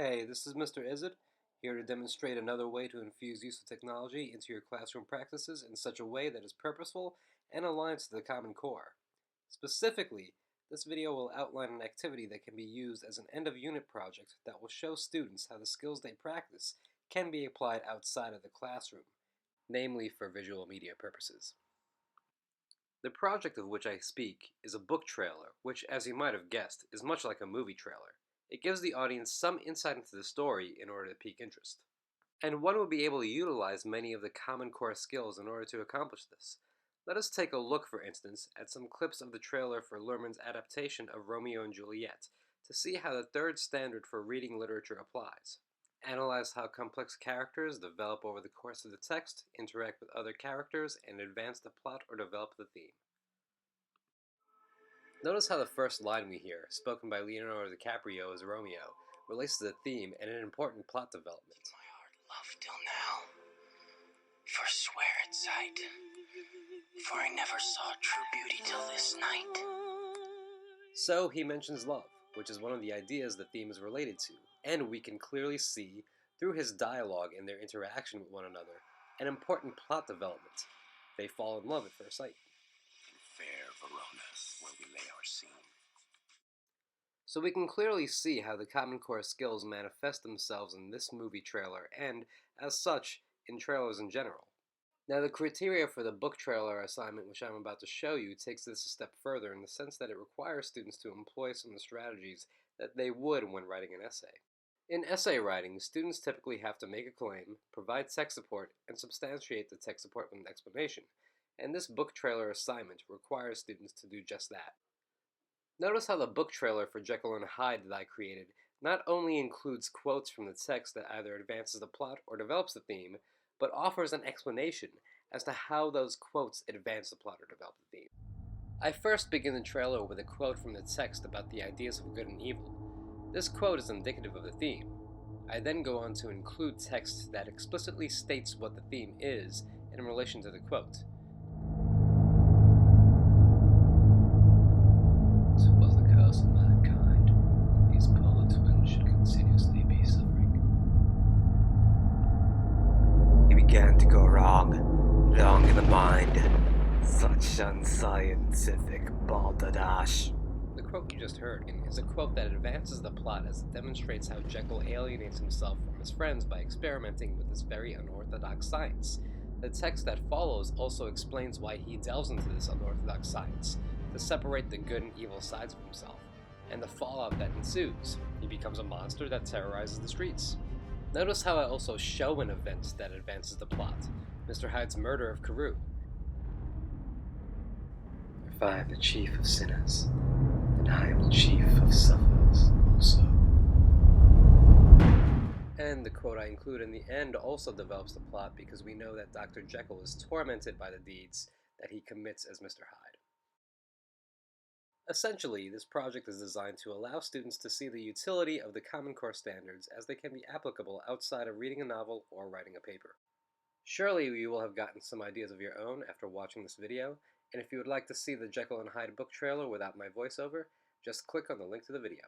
Hey, this is Mr. Izzard, here to demonstrate another way to infuse use of technology into your classroom practices in such a way that is purposeful and aligns to the Common Core. Specifically, this video will outline an activity that can be used as an end-of-unit project that will show students how the skills they practice can be applied outside of the classroom, namely for visual media purposes. The project of which I speak is a book trailer, which, as you might have guessed, is much like a movie trailer. It gives the audience some insight into the story in order to pique interest. And one would be able to utilize many of the Common Core skills in order to accomplish this. Let us take a look, for instance, at some clips of the trailer for Luhrmann's adaptation of Romeo and Juliet to see how the third standard for reading literature applies. Analyze how complex characters develop over the course of the text, interact with other characters, and advance the plot or develop the theme. Notice how the first line we hear, spoken by Leonardo DiCaprio as Romeo, relates to the theme and an important plot development. My heart loved till now, for swear at sight, for I never saw true beauty till this night. So he mentions love, which is one of the ideas the theme is related to, and we can clearly see, through his dialogue and their interaction with one another, an important plot development. They fall in love at first sight. In fair Verona, where we lay our scene. So we can clearly see how the Common Core skills manifest themselves in this movie trailer and, as such, in trailers in general. Now the criteria for the book trailer assignment which I'm about to show you takes this a step further in the sense that it requires students to employ some of the strategies that they would when writing an essay. In essay writing, students typically have to make a claim, provide text support, and substantiate the text support with an explanation, and this book trailer assignment requires students to do just that. Notice how the book trailer for Jekyll and Hyde that I created not only includes quotes from the text that either advances the plot or develops the theme, but offers an explanation as to how those quotes advance the plot or develop the theme. I first begin the trailer with a quote from the text about the ideas of good and evil. This quote is indicative of the theme. I then go on to include text that explicitly states what the theme is in relation to the quote. Was the curse of mankind that these polar twins should continuously be suffering? He began to go wrong, long in the mind. Such unscientific balderdash. The quote you just heard is a quote that advances the plot as it demonstrates how Jekyll alienates himself from his friends by experimenting with this very unorthodox science. The text that follows also explains why he delves into this unorthodox science, to separate the good and evil sides of himself, and the fallout that ensues. He becomes a monster that terrorizes the streets. Notice how I also show an event that advances the plot, Mr. Hyde's murder of Carew. If I am the chief of sinners, then I am the chief of sufferers also. And the quote I include in the end also develops the plot because we know that Dr. Jekyll is tormented by the deeds that he commits as Mr. Hyde. Essentially, this project is designed to allow students to see the utility of the Common Core standards as they can be applicable outside of reading a novel or writing a paper. Surely you will have gotten some ideas of your own after watching this video, and if you would like to see the Jekyll and Hyde book trailer without my voiceover, just click on the link to the video.